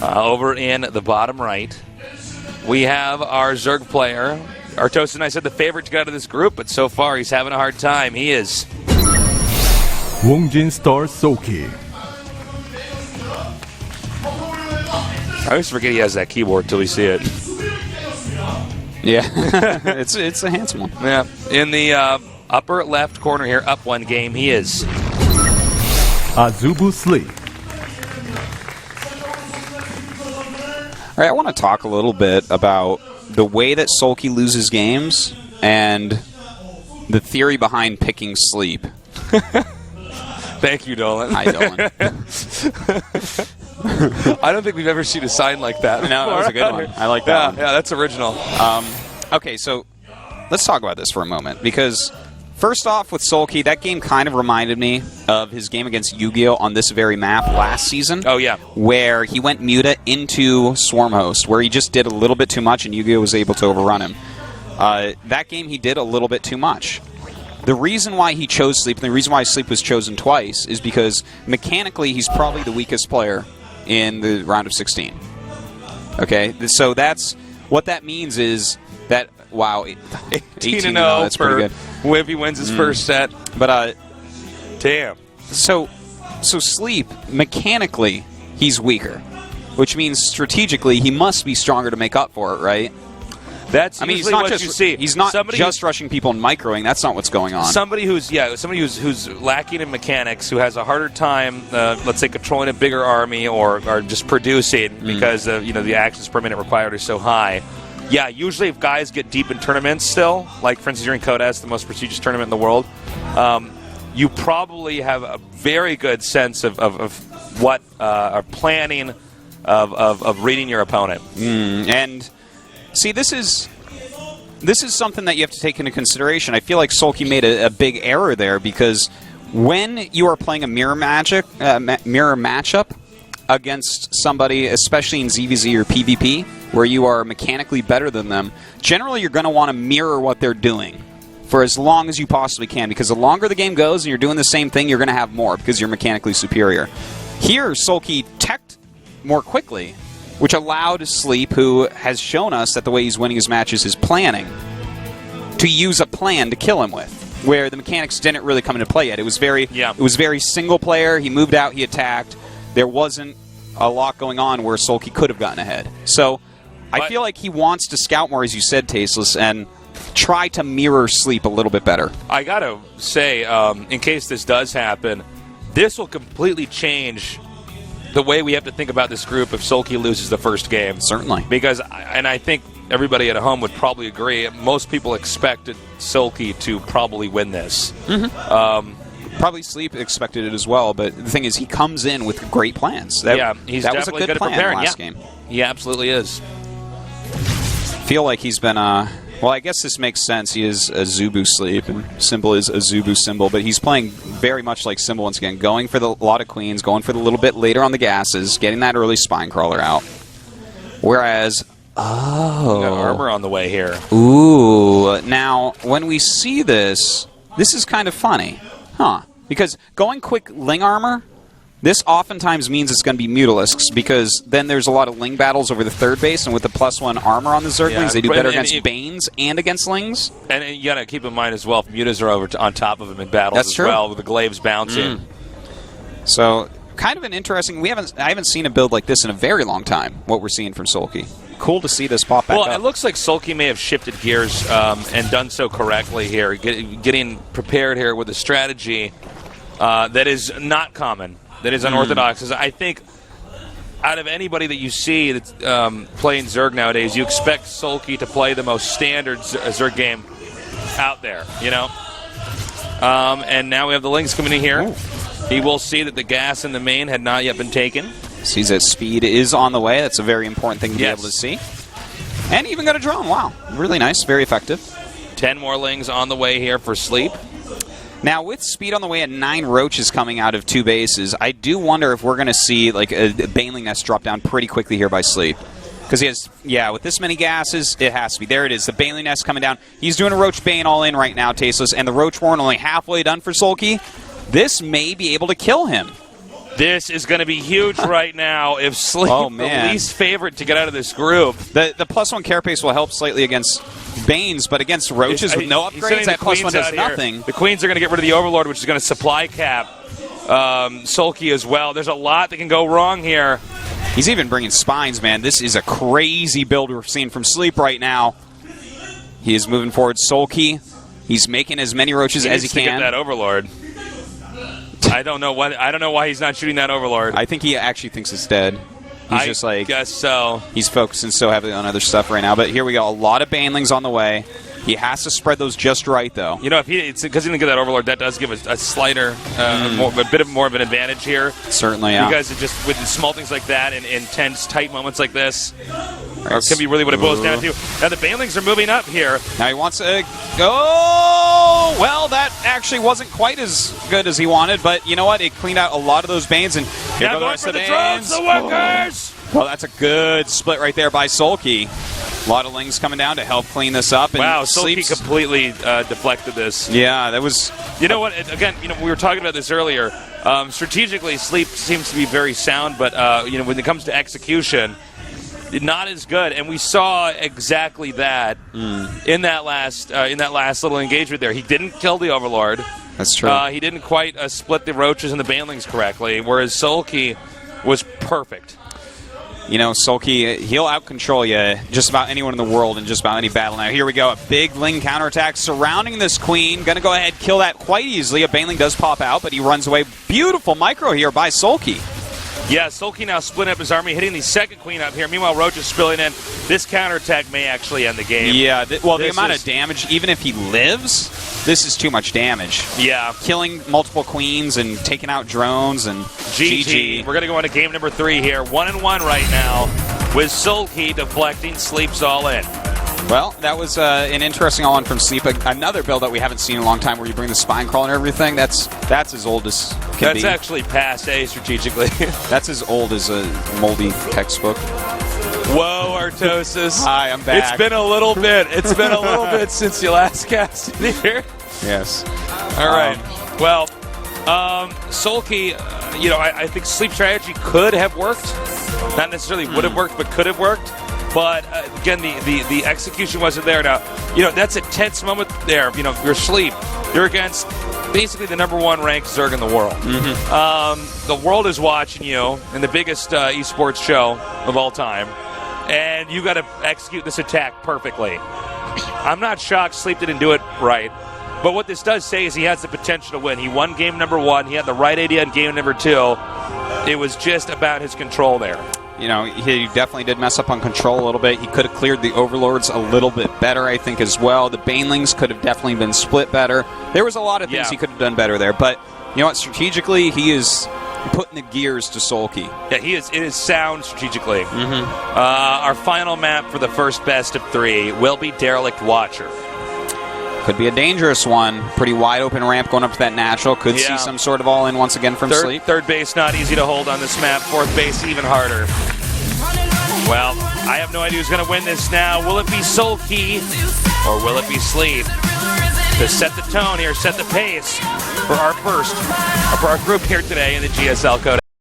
Over in the bottom right, we have our Zerg player. Artos and I said the favorite to get out of this group, but so far he's having a hard time. He is Wongjin Star Soulkey. I always forget he has that keyboard till we see it. Yeah, it's a handsome one. Yeah, in the upper left corner here, up one game, he is Azubu Sleep. All right, I want to talk a little bit about the way that Soulkey loses games and the theory behind picking Sleep. Thank you, Dolan. Hi, Dolan. I don't think we've ever seen a sign like that. No, that was a good one. I like that one. Yeah, that's original. Okay, so let's talk about this for a moment, because first off, with Soulkey, that game kind of reminded me of his game against Yu-Gi-Oh! On this very map last season. Oh, yeah. Where he went Muta into Swarm Host, where he just did a little bit too much, and Yu-Gi-Oh! Was able to overrun him. That game, he did a little bit too much. The reason why he chose Sleep, and the reason why Sleep was chosen twice, is because mechanically, he's probably the weakest player in the round of 16. Okay? So that's what that means is that, wow, 18-0, that's pretty good. If he wins his first set. But, damn. So Sleep, mechanically, he's weaker, which means strategically, he must be stronger to make up for it, right? That's he's usually not what just, you see. He's not somebody just rushing people and microing. That's not what's going on. Somebody who's lacking in mechanics, who has a harder time, let's say, controlling a bigger army or just producing because the actions per minute required are so high. Yeah, usually if guys get deep in tournaments still, like for instance you're in Codas, the most prestigious tournament in the world, you probably have a very good sense of what are planning of reading your opponent. And see, this is something that you have to take into consideration. I feel like Soulkey made a big error there, because when you are playing a mirror matchup against somebody, especially in ZVZ or PvP, where you are mechanically better than them, generally you're going to want to mirror what they're doing for as long as you possibly can, because the longer the game goes and you're doing the same thing, you're going to have more because you're mechanically superior. Here, Soulkey teched more quickly, which allowed Sleep, who has shown us that the way he's winning his matches is planning, to use a plan to kill him with, where the mechanics didn't really come into play yet. It was very single player. He moved out, he attacked. There wasn't a lot going on where Soulkey could have gotten ahead. So I feel like he wants to scout more, as you said, Tasteless, and try to mirror Sleep a little bit better. I got to say, in case this does happen, this will completely change the way we have to think about this group if Soulkey loses the first game. Certainly. Because, and I think everybody at home would probably agree, most people expected Soulkey to probably win this. Probably Sleep expected it as well, but the thing is, he comes in with great plans. He's that was a definitely good good at plan preparing. last game. He absolutely is. Feel like he's been well, I guess this makes sense. He is a Zubu Sleep, and Symbol is a Zubu Symbol, but he's playing very much like Symbol once again, going for a lot of queens, going for the little bit later on the gases, getting that early spine crawler out. Whereas, We got armor on the way here. Ooh. Now, when we see this, this is kind of funny. Huh. Because going quick Ling armor, this oftentimes means it's going to be Mutalisks, because then there's a lot of Ling battles over the third base, and with the +1 armor on the Zerglings, they do better against Banes and against Lings. And you got to keep in mind as well, if Mutas are over on top of him in battles That's as true. well, with the glaives bouncing. So, kind of an interesting... I haven't seen a build like this in a very long time, what we're seeing from Soulkey. Cool to see this pop back up. Well, it looks like Soulkey may have shifted gears and done so correctly here, getting prepared here with a strategy that is not common, that is unorthodox. Because I think out of anybody that you see that's playing Zerg nowadays, you expect Soulkey to play the most standard Zerg game out there, you know? And now we have the Lings coming in here. Ooh. He will see that the gas in the main had not yet been taken. Sees that speed is on the way. That's a very important thing to be able to see. And even got a drone. Wow. Really nice. Very effective. 10 more Lings on the way here for Sleep. Now, with speed on the way and 9 roaches coming out of 2 bases, I do wonder if we're going to see like a Baneling Nest drop down pretty quickly here by Sleep. Because he has, with this many gases, it has to be. There it is, the Baneling Nest coming down. He's doing a Roach Bane all in right now, Tasteless, and the Roach Warren only halfway done for Soulkey. This may be able to kill him. This is going to be huge right now if Sleep, Oh, man. the least favorite to get out of this group. The +1 carapace will help slightly against Banes, but against Roaches with no He's sending upgrades, the that queens +1 does out here. nothing. The Queens are going to get rid of the Overlord, which is going to supply cap Soulkey as well. There's a lot that can go wrong here. He's even bringing Spines, man. This is a crazy build we're seeing from Sleep right now. He is moving forward. Soulkey, he's making as many Roaches as he needs to get can. that Overlord. I don't know why he's not shooting that Overlord. I think he actually thinks it's dead. He's just like, guess so. he's focusing so heavily on other stuff right now. But here we go. A lot of Banelings on the way. He has to spread those just right, though. You know, it's because he didn't get that Overlord, that does give a slighter, a bit more of an advantage here. Certainly, yeah. You guys are just, with small things like that and intense, tight moments like this, it can be really what it boils down to. Now, the Banelings are moving up here. Now he wants to go. Well, that actually wasn't quite as good as he wanted, but you know what? It cleaned out a lot of those Banes, and here Now go the going rest for of the the drones, Banes. the workers! Well, that's a good split right there by Soulkey. A lot of Lings coming down to help clean this up. And Wow, Soulkey Sleep's completely deflected this. Yeah, that was. You know what? Again, we were talking about this earlier. Strategically, Sleep seems to be very sound, but when it comes to execution, not as good. And we saw exactly that in that last little engagement there. He didn't kill the Overlord. That's true. He didn't quite split the Roaches and the Banelings correctly, whereas Soulkey was perfect. You know, Soulkey, he'll out-control you just about anyone in the world in just about any battle. Now, here we go. A big Ling counterattack surrounding this Queen. Going to go ahead and kill that quite easily. A Baneling does pop out, but he runs away. Beautiful micro here by Soulkey. Yeah, Soulkey now splitting up his army, hitting the second Queen up here. Meanwhile, Roach is spilling in. This counterattack may actually end the game. Yeah, the amount of damage, even if he lives, this is too much damage. Yeah. Killing multiple Queens and taking out drones and GG. We're going to go into game number 3 here. 1-1 right now with Soulkey deflecting. Sleep's all in. Well, that was an interesting all-in from Sleep. Another build that we haven't seen in a long time where you bring the spine crawl and everything. That's as old as can be. That's actually passe strategically. That's as old as a moldy textbook. Whoa, Artosis. Hi, I'm back. It's been a little bit. It's been a little bit since you last casted here. Yes. All right. Well, Soulkey, I think Sleep strategy could have worked. Not necessarily would have worked, but could have worked. But, again, the execution wasn't there. Now, that's a tense moment there. You're Sleep. You're against basically the #1 ranked Zerg in the world. The world is watching you in the biggest esports show of all time. And you got to execute this attack perfectly. I'm not shocked Sleep didn't do it right. But what this does say is he has the potential to win. He won game number 1. He had the right idea in game number 2. It was just about his control there. He definitely did mess up on control a little bit. He could have cleared the Overlords a little bit better, I think, as well. The Banelings could have definitely been split better. There was a lot of things he could have done better there. But, you know what, strategically, he is putting the gears to Soulkey. Yeah, he is. It is sound strategically. Our final map for the first best of 3 will be Derelict Watcher. Could be a dangerous one. Pretty wide open ramp going up to that natural. Could see some sort of all-in once again from Sleep. Third base not easy to hold on this map. Fourth base even harder. Well, I have no idea who's going to win this now. Will it be Soulkey or will it be Sleep? To set the tone here, set the pace for our group here today in the GSL Code.